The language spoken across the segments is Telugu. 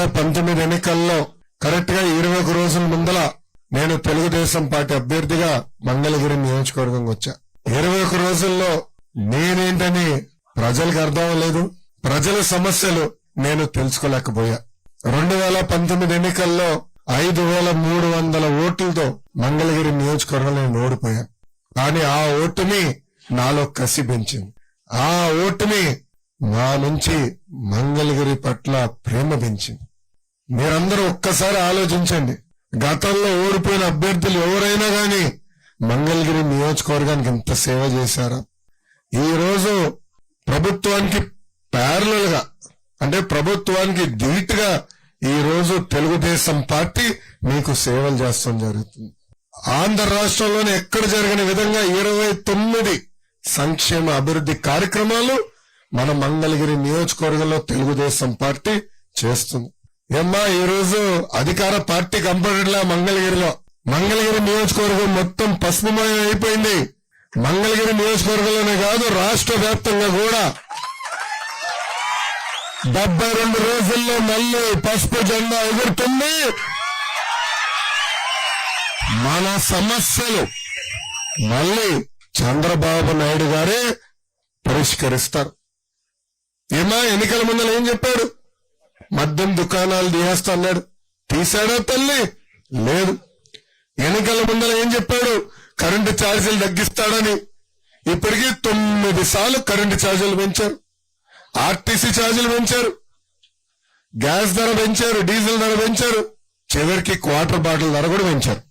2019 ఎన్నికల్లో కరెక్ట్ గా 21 రోజుల ముందల నేను తెలుగుదేశం పార్టీ అభ్యర్థిగా మంగళగిరి నియోజకవర్గంకి వచ్చా. 21 రోజుల్లో నేనేంటని ప్రజలకు అర్థం లేదు. ప్రజల సమస్యలు నేను తెలుసుకోలేకపోయా. 2019 ఎన్నికల్లో 5300 ఓట్లతో మంగళగిరి నియోజకవర్గంలో నేను ఓడిపోయా. కానీ ఆ ఓటుని నాలో కసి పెంచింది. ఆ ఓటుని నా నుంచి మంగళగిరి పట్ల ప్రేమ పెంచింది. మీరందరూ ఒక్కసారి ఆలోచించండి. గతంలో ఓడిపోయిన అభ్యర్థులు ఎవరైనా గాని మంగళగిరి నియోజకవర్గానికి ఇంత సేవ చేశారా? ఈ రోజు ప్రభుత్వానికి ప్యారలల్ గా అంటే ప్రభుత్వానికి ధీటుగా ఈ రోజు తెలుగుదేశం పార్టీ మీకు సేవలు చేస్తాం జరుగుతుంది. ఆంధ్ర రాష్ట్రంలోనే ఎక్కడ జరిగిన విధంగా 29 సంక్షేమ అభివృద్ధి కార్యక్రమాలు మన మంగళగిరి నియోజకవర్గంలో తెలుగుదేశం పార్టీ చేస్తుంది. ఏమ్మా ఈ రోజు అధికార పార్టీ కంపేర్లా మంగళగిరి నియోజకవర్గం మొత్తం పసుపుమయం అయిపోయింది. మంగళగిరి నియోజకవర్గంలోనే కాదు రాష్ట్ర వ్యాప్తంగా కూడా 72 రోజుల్లో మళ్ళీ పసుపు జెండా ఎగురుతుంది. మన సమస్యలు మళ్ళీ చంద్రబాబు నాయుడు గారే పరిష్కరిస్తారు. ఏమా ఎన్నికల ముందర ఏం చెప్పాడు? మద్యం దుకాణాలు తీసేస్తా అన్నాడు. తీశాడా తల్లి? లేదు. ఎన్నికల ముందర ఏం చెప్పాడు? కరెంటు ఛార్జీలు తగ్గిస్తాడని. ఇప్పటికీ 9 సార్లు కరెంటు ఛార్జీలు పెంచారు. ఆర్టీసీ ఛార్జీలు పెంచారు. గ్యాస్ ధర పెంచారు. డీజిల్ ధర పెంచారు. చివరికి క్వార్టర్ బాటిల్ ధర కూడా పెంచారు.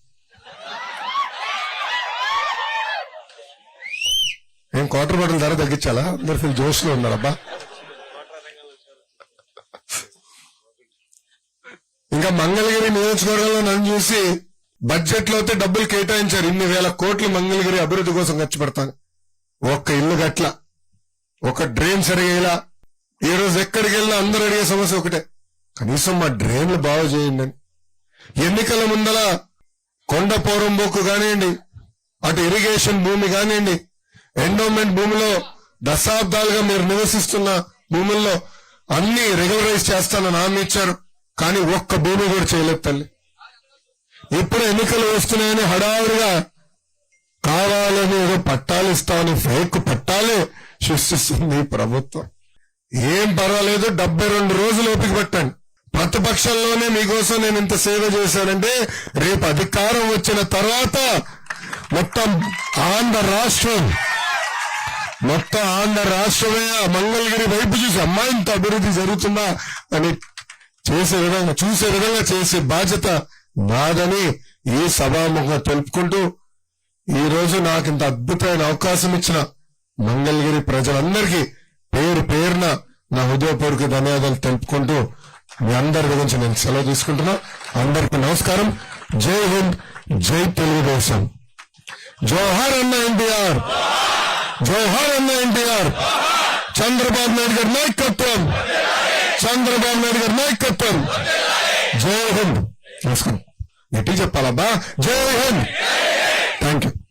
ఏం క్వార్టర్ బాటిల్ ధర తగ్గించాలా? అందరు ఫుల్ జోష్ లో ఉన్నారబ్బా. ఇంకా మంగళగిరి నియోజకవర్గంలో నన్ను చూసి బడ్జెట్ లో అయితే డబ్బులు కేటాయించారు. ఇన్ని వేల కోట్లు మంగళగిరి అభివృద్ధి కోసం ఖర్చు పెడతాను. ఒక్క ఇల్లు గట్ల, ఒక డ్రైన్ సరిగా. ఈ రోజు ఎక్కడికి వెళ్ళినా అందరూ అడిగే సమస్య ఒకటే, కనీసం మా డ్రైన్లు బాగు చేయండి అని. ఎన్నికల ముందల కొండపోరం బొక్కు కానివ్వండి, అటు ఇరిగేషన్ భూమి కానివ్వండి, ఎండోమెంట్ భూమిలో దశాబ్దాలుగా మీరు నివసిస్తున్న భూముల్లో అన్ని రెగ్యులరైజ్ చేస్తానని హామీ ఇచ్చారు. కానీ ఒక్క భూమి కూడా చేయలేదు తల్లి. ఇప్పుడు ఎన్నికలు వస్తున్నాయని హడావుడిగా కావాలని ఏదో పట్టాలు ఇస్తామని ఫేక్ పట్టాలే సృష్టిస్తుంది ప్రభుత్వం. ఏం పర్వాలేదు, 72 రోజులు ఓపిక పట్టండి. ప్రతిపక్షంలోనే మీకోసం నేను ఇంత సేవ చేశానంటే రేపు అధికారం వచ్చిన తర్వాత మొత్తం ఆంధ్ర రాష్ట్రమే మంగళగిరి వైపు చూసి అమ్మా ఇంత అభివృద్ధి జరుగుతుందా అని చూసే విధంగా చేసే బాధ్యత నాదని ఈ సభాముఖంగా తెలుపుకుంటూ ఈ రోజు నాకు ఇంత అద్భుతమైన అవకాశం ఇచ్చిన మంగళగిరి ప్రజలందరికీ పేరు పేరున నా హృదయపూర్వక ధన్యవాదాలు తెలుపుకుంటూ మీ అందరి గురించి నేను సెలవు తీసుకుంటున్నా. అందరికీ నమస్కారం. జై హింద్, జై తెలుగుదేశం. జోహార్ అన్న ఎన్టీఆర్, జోహార్ అన్న ఎన్టీఆర్. చంద్రబాబు నాయుడు గారి నాయకత్వం, చంద్రబాబు నాయుడు గారి నాయకత్వం. జై హింద్. నమస్కారం. గట్టి చెప్పాలబ్బా. జై హింద్. Thank you.